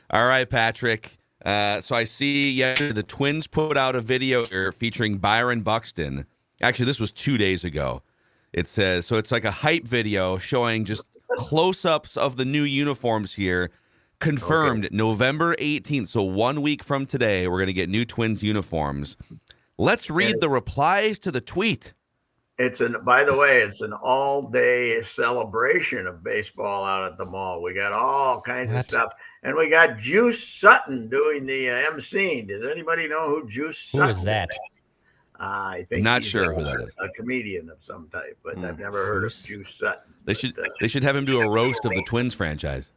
All right, Patrick. So I see yesterday the Twins put out a video here featuring Byron Buxton. Actually, this was 2 days ago. It says, so it's like a hype video showing just close-ups of the new uniforms here. Confirmed November 18th. So 1 week from today, we're going to get new Twins uniforms. Let's read the replies to the tweet. By the way, it's an all-day celebration of baseball out at the mall. We got all kinds of stuff. And we got Juice Sutton doing the emceeing. Does anybody know who Juice Sutton is? That? I think not sure who that is. A comedian of some type, but I've never heard of Juice Sutton. They should have him do a roast of the Twins franchise.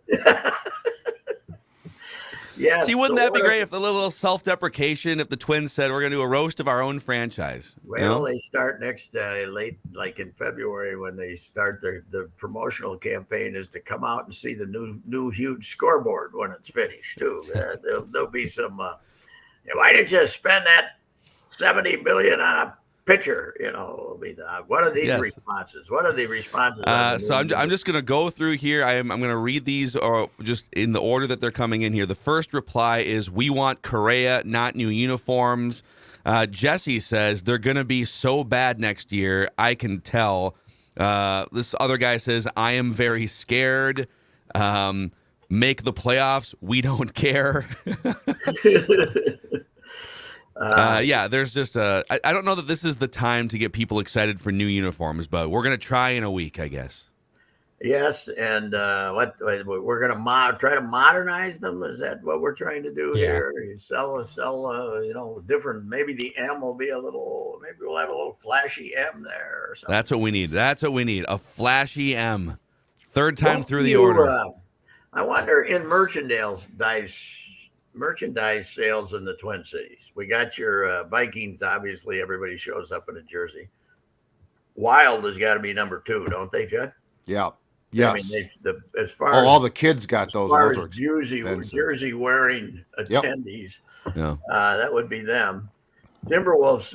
Yeah. See, wouldn't that be great if the little self-deprecation, if the Twins said we're going to do a roast of our own franchise? Well, they start next late, like in February, when they start the promotional campaign is to come out and see the new huge scoreboard when it's finished too. There'll be some. Why did you spend that $70 million on a pitcher? What are these responses? What are the responses? So I'm just going to go through here. I'm going to read these or just in the order that they're coming in here. The first reply is, "We want Correa, not new uniforms." Jesse says they're going to be so bad next year. I can tell. This other guy says, "I am very scared. Make the playoffs. We don't care." There's just I don't know that this is the time to get people excited for new uniforms, but we're going to try in a week, I guess. Yes, and we're going to try to modernize them. Is that what we're trying to do here? Sell, different. Maybe the M will be maybe we'll have a little flashy M there or something. That's what we need. A flashy M. Third time through the order. I wonder in merchandise sales in the Twin Cities. We got your Vikings. Obviously, everybody shows up in a jersey. Wild has got to be number 2, don't they, Judd? Yeah. Yes. I mean, as far as all the kids got those. As far as jersey wearing attendees, that would be them. Timberwolves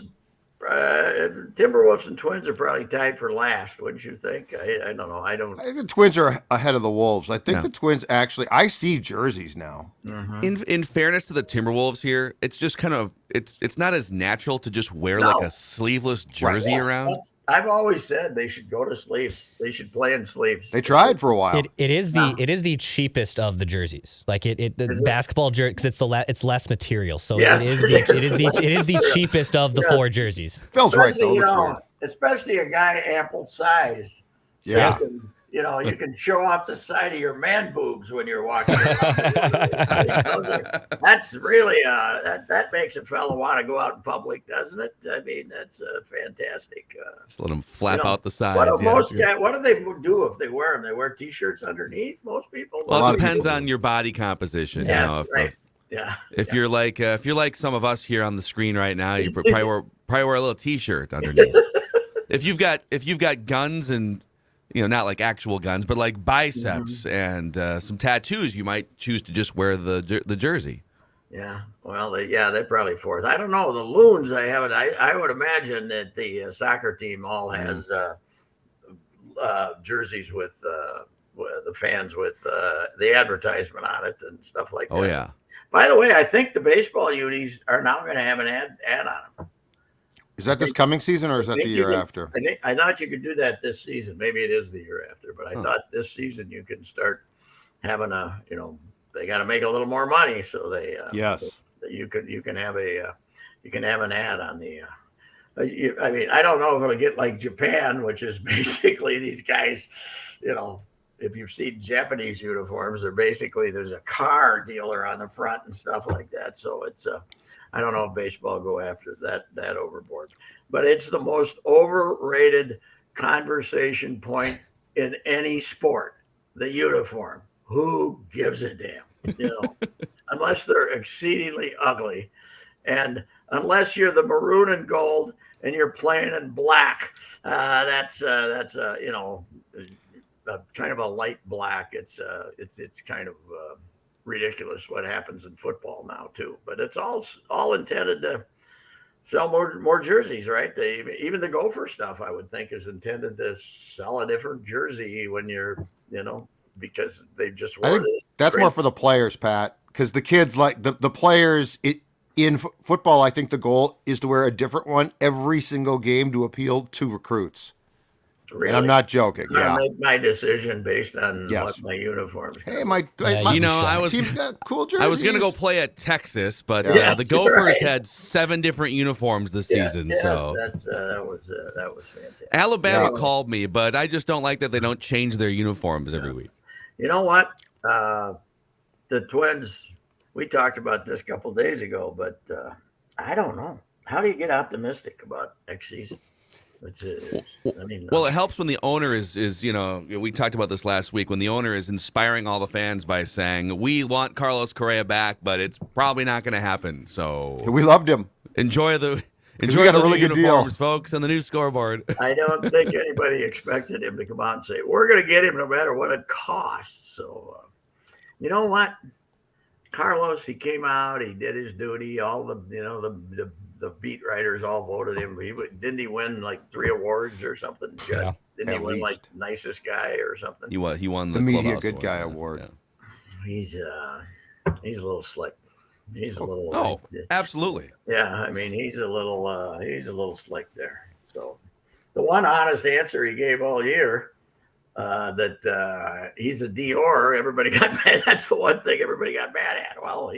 and Twins are probably tied for last, wouldn't you think? I don't know. I think the Twins are ahead of the Wolves. I think the Twins actually. I see jerseys now. Mm-hmm. In fairness to the Timberwolves here, it's just kind of it's not as natural to just wear like a sleeveless jersey around. I've always said they should go to sleeves. They should play in sleeves. They tried for a while. It is the cheapest of the jerseys. Like the basketball jersey, because it's less material. So it is the cheapest of the 4 jerseys. Phil's right though. Especially a guy ample size. Yeah. You can show off the side of your man boobs when you're walking. That's really that makes a fellow want to go out in public, doesn't it? I mean, that's fantastic. Just let them flap out the sides. What do they do if they wear them? They wear T-shirts underneath. Most people. Well, it depends on your body composition. If you're like some of us here on the screen right now, you probably wear a little T-shirt underneath. If you've got guns and not like actual guns, but like biceps and some tattoos, you might choose to just wear the jersey. Yeah, well, they're probably 4th. I don't know. The Loons, I haven't. I would imagine that the soccer team all has jerseys with the fans with the advertisement on it and stuff like that. Oh yeah. By the way, I think the baseball unis are now going to have an ad on them. Is that this coming season or is that the year after? I thought you could do that this season. Maybe it is the year after, but I thought this season you can start having they got to make a little more money, so they you can have an ad on the. I mean, I don't know if it'll get like Japan, which is basically these guys, if you've seen Japanese uniforms, there's a car dealer on the front and stuff like that. So it's I don't know if baseball go after that overboard, but it's the most overrated conversation point in any sport. The uniform. Who gives a damn? Unless they're exceedingly ugly, and unless you're the maroon and gold and you're playing in black, that's kind of a light black. It's kind of ridiculous what happens in football now too, but it's all intended to sell more jerseys, right? Even the Gopher stuff I would think is intended to sell a different jersey when you're because they just wore I think that's more for the players, Pat, because the kids like the players in football. I think the goal is to wear a different one every single game to appeal to recruits. Really? And I'm not joking. I make my decision based on what my uniforms. Hey, team's got cool jerseys. I was gonna go play at Texas, but the Gophers had 7 different uniforms this season. So that was fantastic. Alabama called me, but I just don't like that they don't change their uniforms every week. You know what? The Twins. We talked about this a couple days ago, but I don't know. How do you get optimistic about next season? Well, it helps when the owner is we talked about this last week, when the owner is inspiring all the fans by saying, we want Carlos Correa back, but it's probably not going to happen. So we loved him. Enjoy the really good uniforms, deal, folks, and the new scoreboard. I don't think anybody expected him to come out and say, we're going to get him no matter what it costs. So, you know what? Carlos, he came out, he did his duty. All the beat writers all voted him. Didn't he win like 3 awards or something? Judd? Yeah. Didn't he win like nicest guy or something? He won the media good guy award. Yeah. He's a little slick. He's a little. Absolutely. Yeah, I mean he's a little slick there. So the one honest answer he gave all year that he's a Dior. Everybody got mad. That's the one thing everybody got mad at. Well,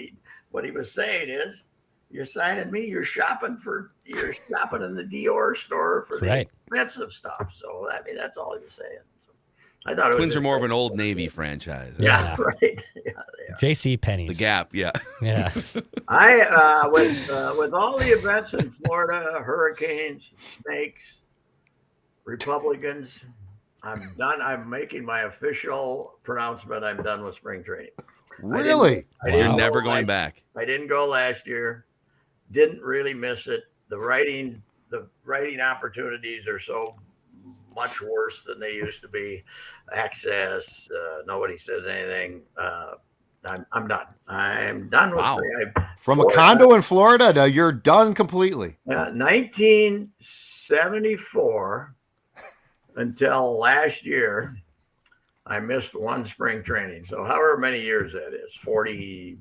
what he was saying is, you're signing me. You're shopping in the Dior store for the expensive stuff. So I mean, that's all he was saying. So, I thought Twins are more of an Old Navy franchise. Yeah, right. Yeah, they are. J.C. Penney's. The Gap. Yeah. Yeah. I with all the events in Florida, hurricanes, snakes, Republicans, I'm done. I'm making my official pronouncement. I'm done with spring training. Really? You're never going back. I didn't go last year. Didn't really miss it. The writing opportunities are so much worse than they used to be. Access, nobody says anything. I'm done. I'm done with spring. From a condo in Florida, you're done completely. 1974 until last year, I missed 1 spring training. So however many years that is, 40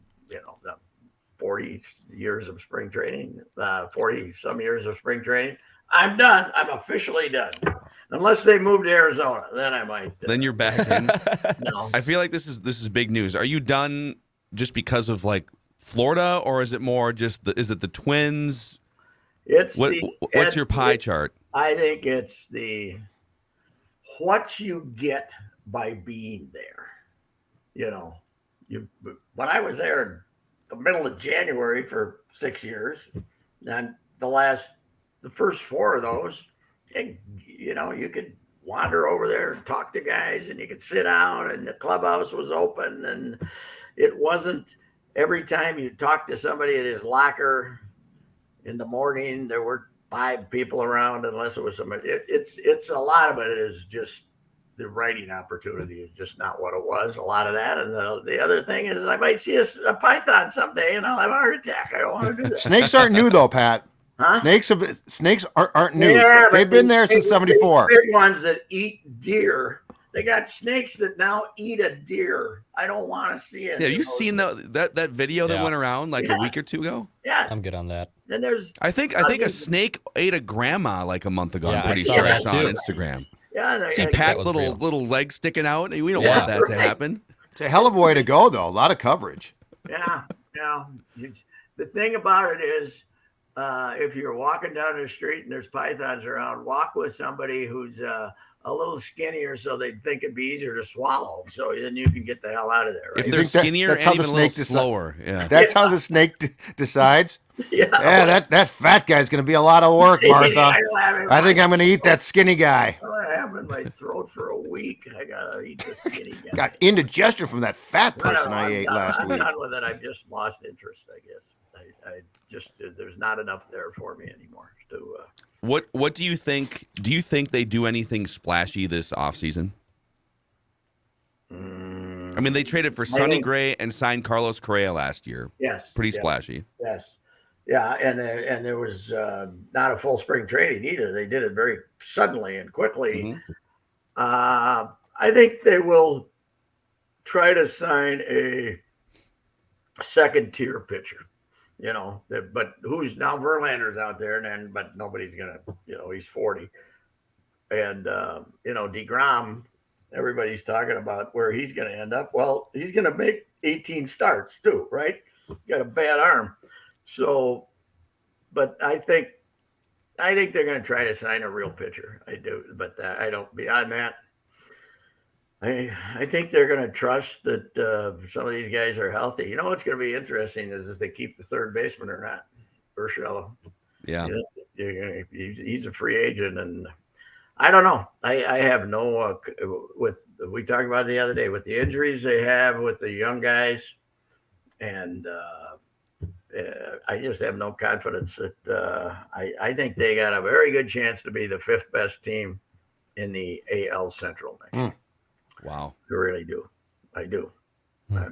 years of spring training, 40 some years of spring training. I'm done. I'm officially done. Unless they move to Arizona, then I might. Then you're back in. No. I feel like this is big news. Are you done just because of like Florida, or is it more just is it the Twins? What's your pie chart? I think it's what you get by being there. When I was there in the middle of January for 6 years, and the first 4 of those, you could wander over there and talk to guys, and you could sit down, and the clubhouse was open, and it wasn't every time you talked to somebody at his locker in the morning, there were 5 people around, unless it was somebody. It's a lot of it is just the writing opportunity is just not what it was. A lot of that, and the other thing is I might see a python someday, and I'll have a heart attack. I don't want to do that. Snakes aren't new though, Pat. Huh? Snakes aren't new. Yeah, they've been there since '74. Big ones that eat deer. They got snakes that now eat a deer. I don't want to see it. Yeah, you seen that video that went around like a week or 2 ago? Yes, I'm good on that. Then there's. I think a snake ate a grandma like a month ago. I'm pretty I saw sure I that saw too. on Instagram. Yeah, See Pat's little legs sticking out. We don't want that to happen. It's a hell of a way to go, though. A lot of coverage. Yeah. The thing about it is, if you're walking down the street and there's pythons around, walk with somebody who's a little skinnier, so they'd think it'd be easier to swallow. So then you can get the hell out of there. Right? If they're skinnier and even a little slower, that's how the snake decides. Yeah, that fat guy's going to be a lot of work, Martha. I think I'm going to eat that skinny guy. I have in my throat for a week. I gotta eat the skinny guy. Got indigestion from that fat person I ate last week. I'm done with it. I've just lost interest, I guess. I just there's not enough there for me anymore. What do you think? Do you think they do anything splashy this offseason? I mean, they traded for Sonny Gray and signed Carlos Correa last year. Yes, pretty splashy. Yes. Yeah, and there was not a full spring training either. They did it very suddenly and quickly. Mm-hmm. I think they will try to sign a second-tier pitcher. But who's now Verlander's out there, but nobody's gonna, he's 40, and DeGrom, everybody's talking about where he's gonna end up. Well, he's gonna make 18 starts too, right? Got a bad arm, so, but I think they're gonna try to sign a real pitcher. I do, but I don't. Beyond that, I think they're going to trust that some of these guys are healthy. You know what's going to be interesting is if they keep the third baseman or not. Urshela. Yeah. He's a free agent, and I don't know. I have no we talked about it the other day with the injuries they have with the young guys, and I just have no confidence that I think they got a very good chance to be the fifth best team in the AL Central next. Wow. I really do. I do. I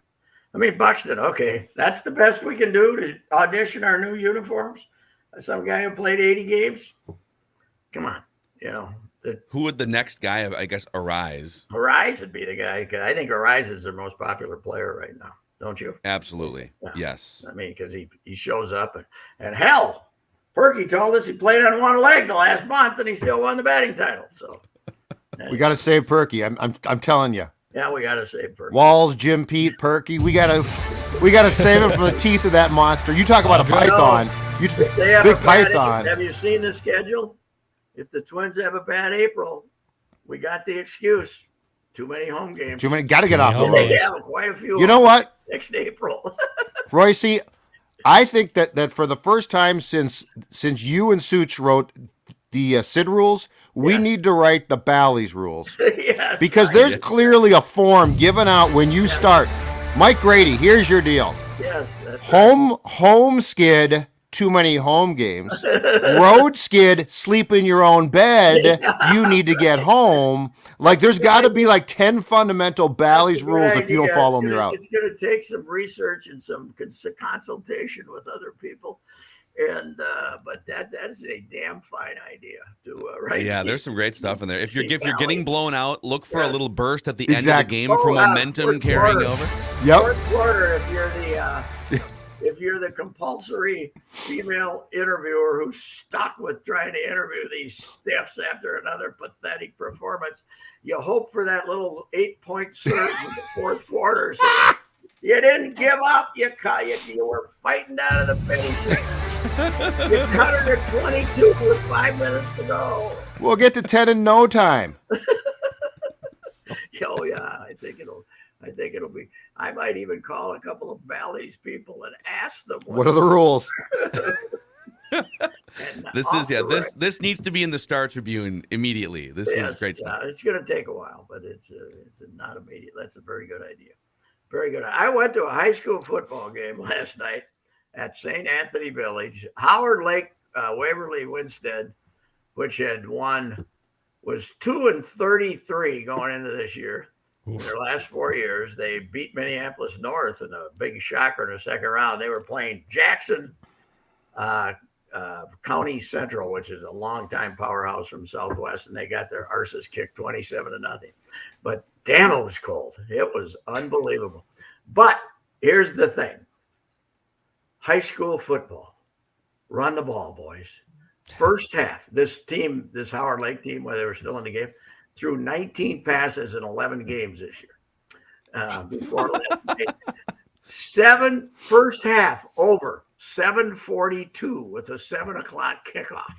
mean, Buxton, okay, that's the best we can do to audition our new uniforms. Some guy who played 80 games. Come on, Who would the next guy, I guess, Arise? Arise would be the guy. I think Arise is the most popular player right now, don't you? Absolutely. Yeah. Yes. I mean, because he shows up and hell, Perky told us he played on one leg the last month and he still won the batting title. So. We got to save Perky. I'm telling you. Yeah, we got to save Perky. Walls, Jim Pete, Perky. We got to save him from the teeth of that monster. You talk about a python. Big python. Have you seen the schedule? If the Twins have a bad April, we got the excuse. Too many home games. Got to get off the road. They have quite a few. You know what? Next April. Royce, I think that for the first time since you and Such wrote the Sid rules, we need to write the Bally's rules. Yes, because there's clearly a form given out when you start. Mike Grady, here's your deal. Yes, that's home skid, too many home games. Road skid, sleep in your own bed. You need to get home. Like there's got to be like 10 fundamental Bally's rules. If you don't follow them, you're out. It's going to take some research and some consultation with other people. And but that's a damn fine idea to write. Yeah, there's some great stuff in there. If you're getting blown out, look for a little burst at the end of the game for momentum carrying over. Yep. Fourth quarter, if you're the compulsory female interviewer who's stuck with trying to interview these stiffs after another pathetic performance, you hope for that little 8-point surge in the fourth quarter. So you didn't give up. You were fighting down to the finish. You cut it at 22 with 5 minutes to go. We'll get to 10 in no time. Oh yeah, I think it'll be. I might even call a couple of Bally's people and ask them what are the rules. This needs to be in the Star Tribune immediately. This is great stuff. It's going to take a while, but it's not immediate. That's a very good idea. Very good. I went to a high school football game last night at St. Anthony Village. Howard Lake, Waverly Winstead, which had won, was 2-33 going into this year. In their last 4 years, they beat Minneapolis North in a big shocker in the second round. They were playing Jackson County Central, which is a longtime powerhouse from Southwest, and they got their arses kicked 27-0. But damn, it was cold. It was unbelievable. But here's the thing. High school football. Run the ball, boys. First half, this Howard Lake team, where they were still in the game, threw 19 passes in 11 games this year. Before last night. First half over 7:42 with a 7:00 kickoff.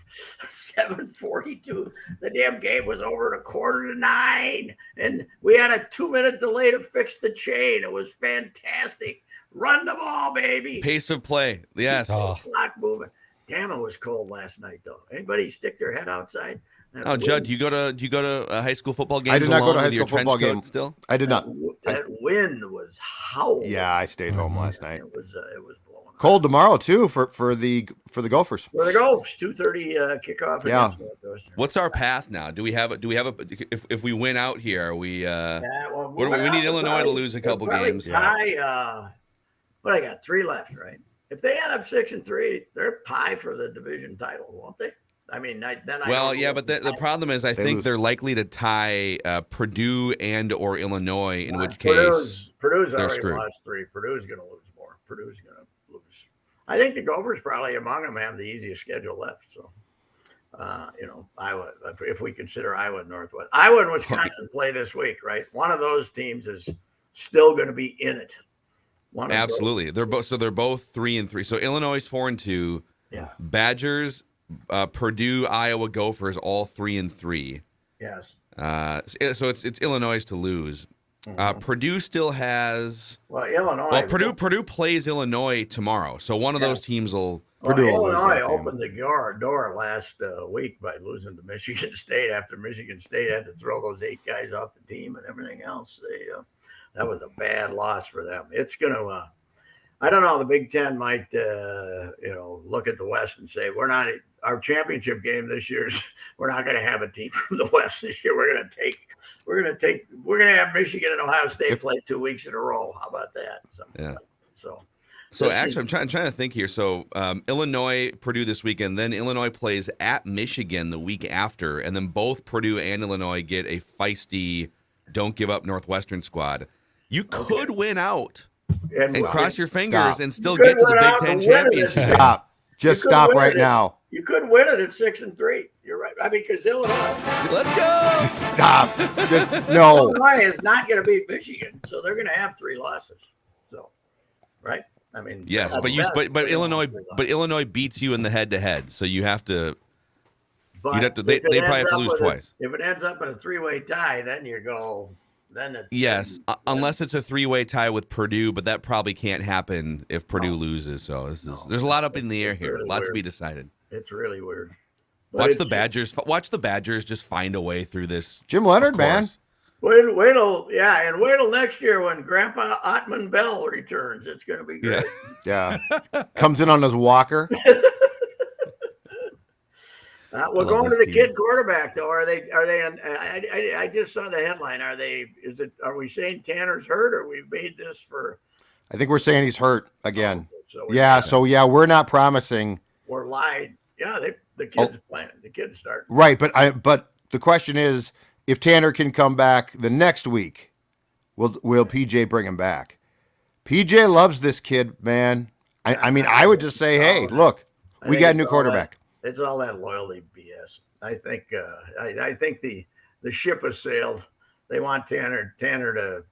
7:42. The damn game was over at 8:45, and we had a 2-minute delay to fix the chain. It was fantastic. Run the ball, baby. Pace of play. Yes. Clock moving. Damn, it was cold last night, though. Anybody stick their head outside? Oh, Judd, do you go to a high school football game? I did not go to a high school football game. Still, I did not. That wind was howling. Yeah, I stayed home last night. It was blowing. Cold tomorrow too for the Gophers. For the Gophers, 2:30 kickoff. Yeah. What's our path now? Do we have a? If we win out here, are we? We need Illinois to lose a couple games. But I got 3 left, right? If they end up 6-3, they're pie for the division title, won't they? I mean, but the problem is, I think they're likely to tie Purdue and or Illinois, in which case Purdue's they're already screwed. lost 3. Purdue's going to lose more. Purdue's going to lose. I think the Gophers probably among them have the easiest schedule left. So, Iowa, if we consider Iowa and Northwest. Iowa and Wisconsin play this week, right? One of those teams is still going to be in it. Absolutely. They're both 3-3. So Illinois is 4-2. Yeah. Badgers, Purdue, Iowa, Gophers, all 3-3. Yes. So it's Illinois to lose. Purdue still has. Well, Illinois. Well, Purdue plays Illinois tomorrow, so one of those teams will. Illinois opened the door last week by losing to Michigan State after Michigan State had to throw those 8 guys off the team and everything else. That was a bad loss for them. It's going to. I don't know. The Big Ten might, look at the West and say we're not our championship game this year. We're not going to have a team from the West this year. We're going to have Michigan and Ohio State play 2 weeks in a row. How about that? So actually, I'm trying to think here. So Illinois, Purdue this weekend. Then Illinois plays at Michigan the week after, and then both Purdue and Illinois get a feisty, don't give up Northwestern squad. You could win out. And cross your fingers and still get to the Big Ten championship. Stop. Just stop right now. You could win it at 6-3. You're right. I mean, because Illinois. Let's go. Stop. No. Illinois is not going to beat Michigan, so they're going to have 3 losses. So, right? I mean. Yes, but Illinois beats you in the head-to-head, so you have to. They probably have to lose twice. If it ends up in a 3-way tie, then you go. Yes, unless it's a 3-way tie with Purdue, but that probably can't happen if Purdue loses. So there's a lot up in the air here, a lot to be decided. It's really weird. Watch the Badgers just find a way through this. Jim Leonard, man. Wait till next year when Grandpa Ottman Bell returns. It's going to be great. Yeah. Comes in on his walker. We're going to the kid quarterback though. Are they? I just saw the headline. Are we saying Tanner's hurt, or we made this for? I think we're saying he's hurt again. So we're not promising. We're lied. Yeah, the kid's playing. The kid's starting. Right, but the question is, if Tanner can come back the next week, will PJ bring him back? PJ loves this kid, man. I mean, I would just say, hey, look, we got a new quarterback. It's all that loyalty BS. I think I think the ship has sailed. They want Tanner to,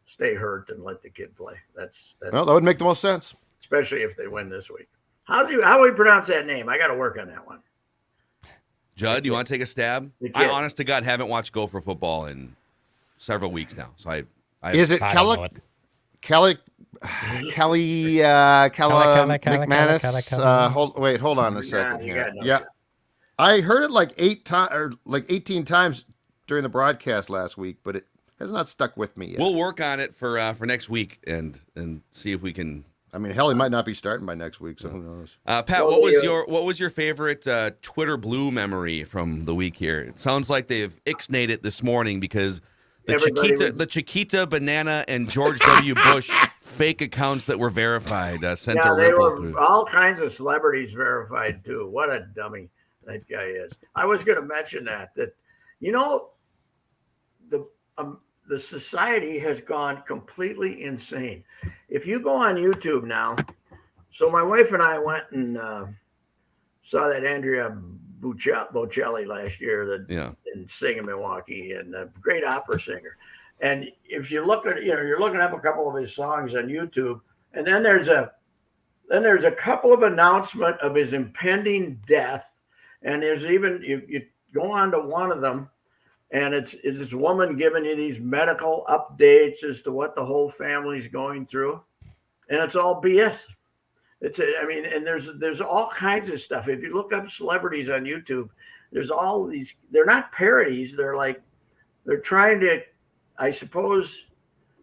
stay hurt and let the kid play. That's that would make the most sense. Especially if they win this week. How do we pronounce that name? I got to work on that one. Judd, you want to take a stab? I, honest to God, haven't watched Gopher football in several weeks now. So I is it Kelly McManus? Hold on a second here. Yeah, I heard it like 18 times during the broadcast last week, but it has not stuck with me yet. We'll work on it for next week and see if we can. I mean, hell, he might not be starting by next week, so who knows? Pat, what was your favorite Twitter Blue memory from the week here? It sounds like they've ixnayed it this morning because the Chiquita Banana and George W. Bush fake accounts that were verified sent a ripple through. All kinds of celebrities verified too. What a dummy that guy is. I was going to mention that the society has gone completely insane. If you go on YouTube now, so my wife and I went and saw that Andrea Bocelli last year in Sing in Milwaukee, and a great opera singer. And if you look at, you're looking up a couple of his songs on YouTube, and then there's a couple of announcements of his impending death. And there's even, you go on to one of them, and it's this woman giving you these medical updates as to what the whole family's going through. And it's all BS. And there's all kinds of stuff. If you look up celebrities on YouTube, there's all these, they're not parodies. They're trying to, I suppose,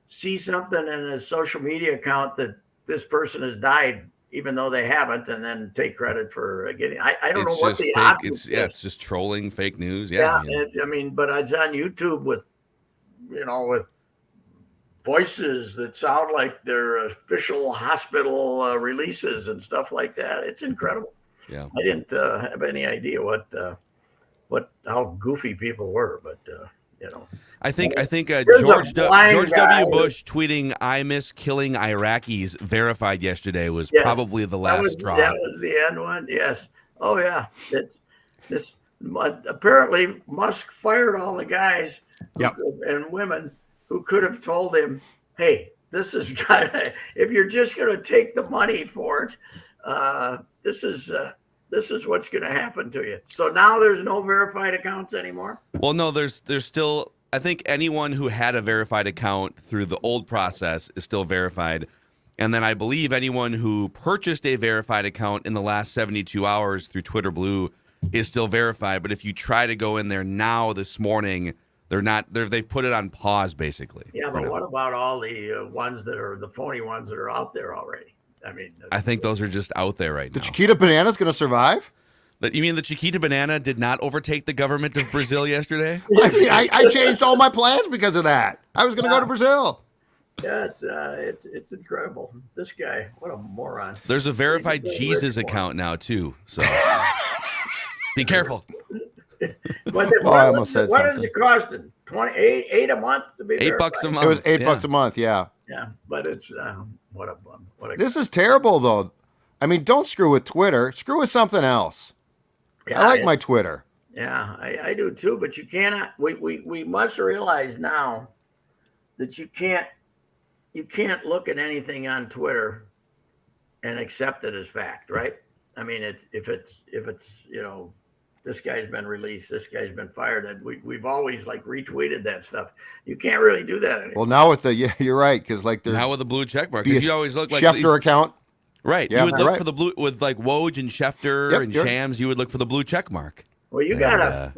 see something in a social media account that this person has died, even though they haven't, and then take credit for getting. I don't know what the object is. It's just trolling, fake news. But it's on YouTube with voices that sound like they're official hospital releases and stuff like that. It's incredible. Yeah, I didn't have any idea how goofy people were, but I think Here's George a blind W. guy. Bush tweeting "I miss killing Iraqis" verified yesterday was Yes. probably the last straw. That was the end one. Yes. Oh yeah. Apparently Musk fired all the guys and women who could have told him, "Hey, this is if you're just going to take the money for it, this is what's going to happen to you." So now there's no verified accounts anymore. Well, no, there's still. I think anyone who had a verified account through the old process is still verified. And then I believe anyone who purchased a verified account in the last 72 hours through Twitter Blue is still verified. But if you try to go in there now this morning, they've put it on pause basically. Yeah, but what about all the ones that are the phony ones that are out there already? I mean, I think those are just out there right now. The Chiquita Banana's going to survive? You mean the Chiquita Banana did not overtake the government of Brazil yesterday? I changed all my plans because of that. I was going to go to Brazil. Yeah, it's incredible. This guy, what a moron. There's a verified Jesus account now too, so be careful. What is it costing? $8 a month to be verified? $8 a month. It was $8 a month, yeah. Yeah, but it's what a bum. This is terrible, though. I mean, don't screw with Twitter. Screw with something else. Yeah, I like my Twitter. Yeah, I do too. But you cannot. We must realize now that you can't look at anything on Twitter and accept it as fact, right? I mean, if it's this guy's been released, this guy's been fired, and we've always retweeted that stuff. You can't really do that anymore. Well, now with you're right, because there's now with the blue check mark, because you always look like Schefter account. Right. Yeah, you would look for the blue with Woj and Schefter and Shams. You would look for the blue check mark. Well, you got a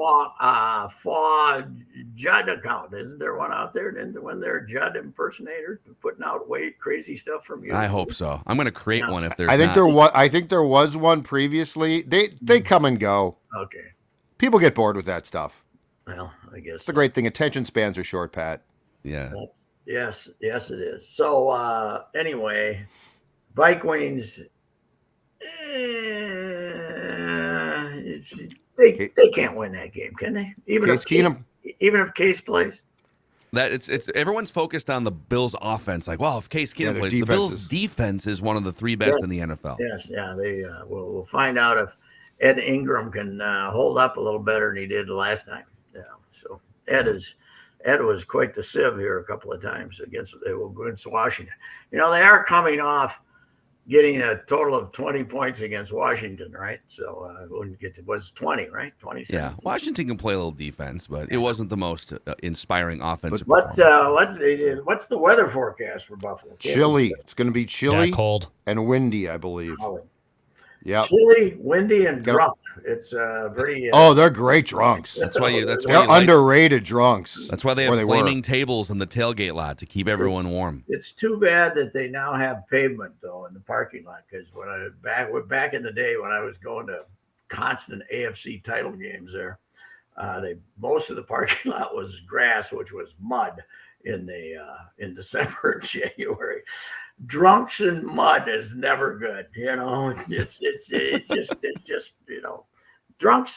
Judd account, isn't there one out there? When they're Judd impersonators putting out crazy stuff from you. I hope so. I'm going to create one if there's. I think there was one previously. They come and go. Okay. People get bored with that stuff. Well, I guess it's the great thing. Attention spans are short, Pat. Yeah. Yes, it is. So anyway. Vikings, they can't win that game, can they? Even if Case plays. That it's everyone's focused on the Bills' offense. If Case Keenum plays, the Bills' defense is one of the 3 best in the NFL. Yes, yeah. We'll find out if Ed Ingram can hold up a little better than he did last time. Yeah. So Ed was quite the sieve here a couple of times against Washington. They are coming off getting a total of 20 points against Washington, right? So it was 20, right? 27. Yeah, Washington can play a little defense, but it wasn't the most inspiring offensive performance. What's the weather forecast for Buffalo? Chilly. It's going to be chilly, cold, and windy, I believe. Yeah, chilly, windy, and drunk. It's pretty. They're great drunks. That's why they're underrated drunks. That's why they have flaming tables in the tailgate lot to keep everyone warm. It's too bad that they now have pavement though in the parking lot, because back in the day when I was going to constant AFC title games there, most of the parking lot was grass, which was mud in December and January. Drunks and mud is never good, It's just drunk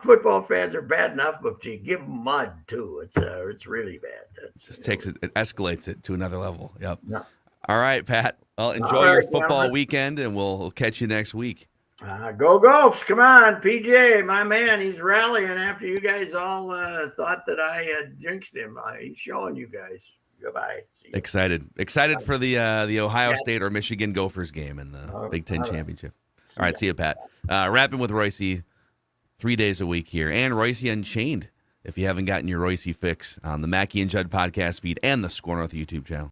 football fans are bad enough, but you give them mud too. It's really bad. It escalates it to another level. Yep. Yeah. All right, Pat. Well, enjoy your football weekend, and we'll catch you next week. Go Gophers! Come on, PJ, my man. He's rallying after you guys all thought that I had jinxed him. He's showing you guys. Goodbye. Excited for the Ohio State or Michigan Gophers game in the Big Ten Championship. All right, see you, Pat. Rapping with Royce 3 days a week here, and Royce Unchained. If you haven't gotten your Royce fix on the Mackey and Judd podcast feed and the Score North YouTube channel.